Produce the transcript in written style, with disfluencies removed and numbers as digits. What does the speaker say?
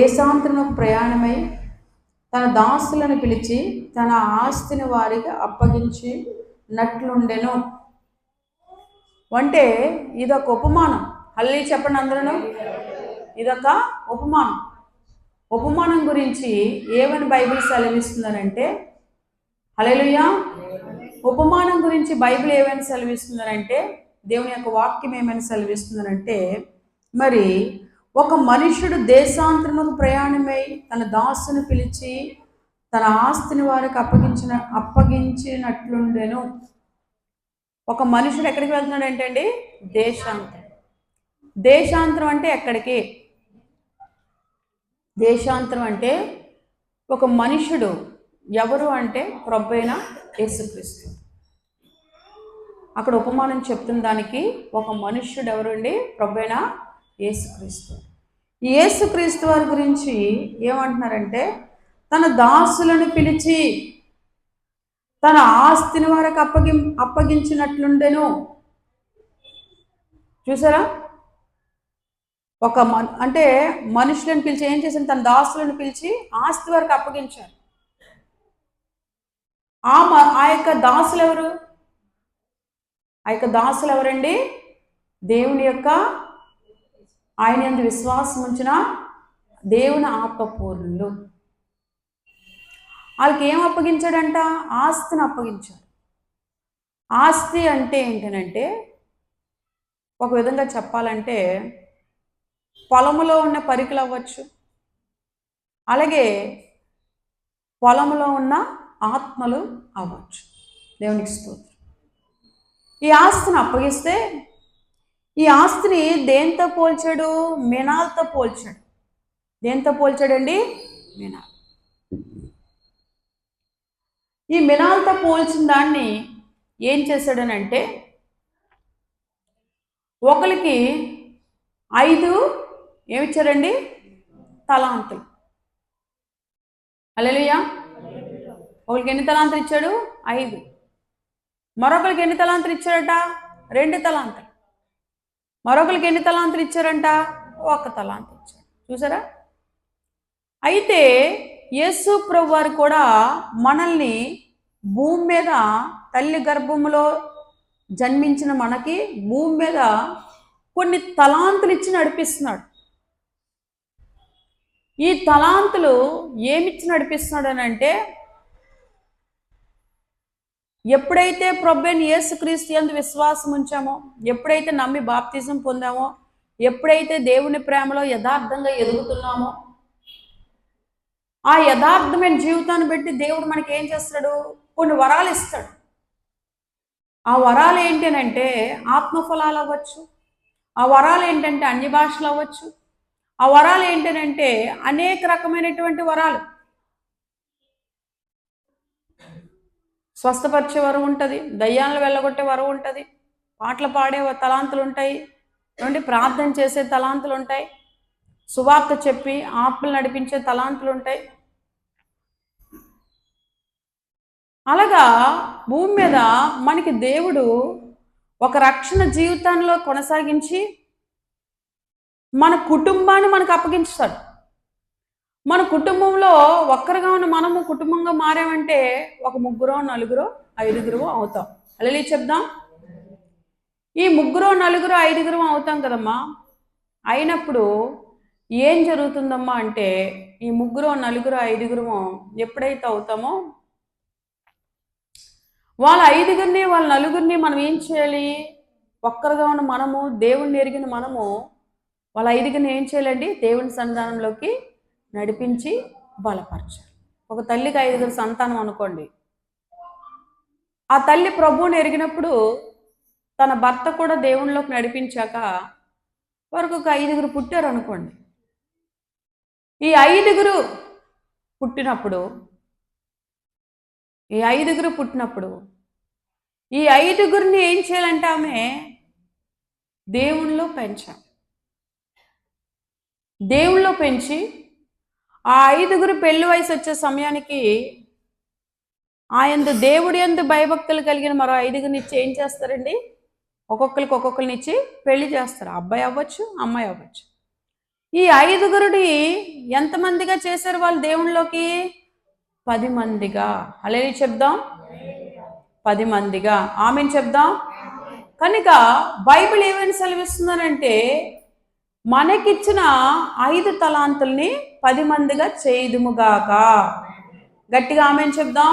దేశాంతరమునకు ప్రయాణమై తన దాసులను పిలిచి తన ఆస్తిని వారికి అప్పగించినట్లుండెను. అంటే ఇదొక ఉపమానం. హల్లెలూయా చెప్పండి అందరూ. ఇదొక ఉపమానం. ఉపమానం గురించి ఏమని బైబిల్ సెలవిస్తుందనంటే, హల్లెలూయా, ఉపమానం గురించి బైబిల్ ఏమని సెలవిస్తుందనంటే, దేవుని యొక్క వాక్యం ఏమని సెలవిస్తుందనంటే, మరి ఒక మనుషుడు దేశాంతరమునకు ప్రయాణమై తన దాసును పిలిచి తన ఆస్తిని వారికి అప్పగించినట్లుండెను. ఒక మనుషుడు ఎక్కడికి వెళ్తున్నాడు ఏంటండి? దేశాంతరం. దేశాంతరం అంటే ఎక్కడికి? దేశాంతరం అంటే ఒక మనుషుడు ఎవరు అంటే ప్రభువైన యేసుక్రీస్తు. అక్కడ ఉపమానం చెప్తున్న దానికి ఒక మనుష్యుడు ఎవరండి? ప్రభువైన యేసుక్రీస్తు. యేసుక్రీస్తు వారి గురించి ఏమంటున్నారంటే, తన దాసులను పిలిచి తన ఆస్తిని వారికి అప్పగించినట్లుండెను. చూసారా? అంటే మనుషులను పిలిచి ఏం చేశారు? తన దాసులను పిలిచి ఆస్తి వరకు అప్పగించారు. ఆ యొక్క దాసులు ఎవరు? ఆ యొక్క దాసులు ఎవరండి? దేవుని యొక్క ఆయన యందు విశ్వాసం ఉంచిన దేవుని ఆత్మపూర్ణులు. వాళ్ళకి ఏం అప్పగించాడంట? ఆస్తిని అప్పగించాడు. ఆస్తి అంటే ఏంటనంటే, ఒక విధంగా చెప్పాలంటే పొలంలో ఉన్న పరికలు అవ్వచ్చు, అలాగే పొలంలో ఉన్న ఆత్మలు అవ్వచ్చు. దేవునికి స్తోత్రం. ఈ ఆస్తిని అప్పగిస్తే ఈ ఆస్తిని దేంతో పోల్చాడు? మినాల్తో పోల్చాడు. దేంతో పోల్చాడండి? మినాల్. ఈ మినాల్తో పోల్చిన దాన్ని ఏం చేశాడనంటే, ఒకరికి 5 ఏమిచ్చాడండి? తలాంతులు. హల్లెలూయా. ఒకరికి ఎన్ని తలాంతులు ఇచ్చాడు? 5. మరొకరికి ఎన్ని తలాంతులు ఇచ్చాడట? 2 తలాంతులు. మరొకరికి ఎన్ని తలాంతులు ఇచ్చారంట? 1 తలాంతు ఇచ్చాడు. చూసారా? అయితే యేసు ప్రభు వారు కూడా మనల్ని భూమి మీద తల్లి గర్భములో జన్మించిన మనకి భూమి మీద కొన్ని తలాంతులు ఇచ్చి నడిపిస్తున్నాడు. ఈ తలాంతులు ఏమిచ్చి నడిపిస్తున్నాడు అని అంటే, ఎప్పుడైతే ప్రభువైన యేసుక్రీస్తు యందు విశ్వాసం ఉంచామో, ఎప్పుడైతే నమ్మి బాప్తిజం పొందామో, ఎప్పుడైతే దేవుని ప్రేమలో యథార్థంగా ఎదుగుతున్నామో, ఆ యథార్థమైన జీవితాన్ని బట్టి దేవుడు మనకి ఏం చేస్తాడు? కొన్ని వరాలు ఇస్తాడు. ఆ వరాలు ఏంటనంటే ఆత్మఫలాలు అవ్వచ్చు, ఆ వరాలు ఏంటంటే అన్య భాషలు అవ్వచ్చు, ఆ వరాలు ఏంటనంటే అనేక రకమైనటువంటి వరాలు. స్వస్థపరిచే వరం ఉంటుంది, దయ్యాలను వెళ్ళగొట్టే వరం ఉంటుంది, పాటలు పాడే తలాంతులు ఉంటాయి, ప్రార్థన చేసే తలాంతులు ఉంటాయి, సువార్త చెప్పి ఆత్మలు నడిపించే తలాంతులు ఉంటాయి. అలాగా భూమి మీద మనకి దేవుడు ఒక రక్షణ జీవితంలో కొనసాగించి మన కుటుంబాన్ని మనకు అప్పగించాడు. మన కుటుంబంలో ఒక్కరుగా ఉన్న మనము కుటుంబంగా మారామంటే ఒక 3, 4, 5 అవుతాం. హల్లెలూయా చెప్దాం. ఈ 3, 4, 5 అవుతాం కదమ్మా. అయినప్పుడు ఏం జరుగుతుందమ్మా అంటే, ఈ 3, 4, 5 ఎప్పుడైతే అవుతామో వాళ్ళ 5 వాళ్ళ 4 మనం ఏం చేయాలి? ఒక్కరుగా ఉన్న మనము, దేవుణ్ణి ఎరిగిన మనము వాళ్ళ 5 ఏం చేయాలండి? దేవుని సన్నిధానంలోకి నడిపించి బలపరచాలి. ఒక తల్లికి 5 సంతానం అనుకోండి. ఆ తల్లి ప్రభువుని ఎరిగినప్పుడు తన భర్త కూడా దేవునిలోకి నడిపించాక వరకు ఒక 5 పుట్టారు అనుకోండి. ఈ 5 పుట్టినప్పుడు ఈ 5 ఏం చేయాలంటే ఆమె దేవునిలో పెంచాలి. దేవునిలో పెంచి ఆ 5 పెళ్లి వయసు వచ్చే సమయానికి ఆయన దేవుడి యందు భయభక్తులు కలిగిన మరో 5 ఇచ్చి ఏం చేస్తారండి? ఒక్కొక్కరిని ఇచ్చి పెళ్లి చేస్తారు. అబ్బాయి అవ్వచ్చు, అమ్మాయి అవ్వచ్చు. ఈ ఐదుగురిని ఎంతమందిగా చేశారు వాళ్ళు దేవుళ్ళలోకి? 10 మందిగా. హల్లెలూయా చెప్దాం. 10 మందిగా. ఆమేన్ చెప్దాం. కనుక బైబిల్ ఏమని సెలవిస్తుందనంటే, మనకిచ్చిన 5 తలాంతుల్ని 10 మందిగా చేయుదుముగాక. గట్టిగా ఆమేన్ చెప్దాం.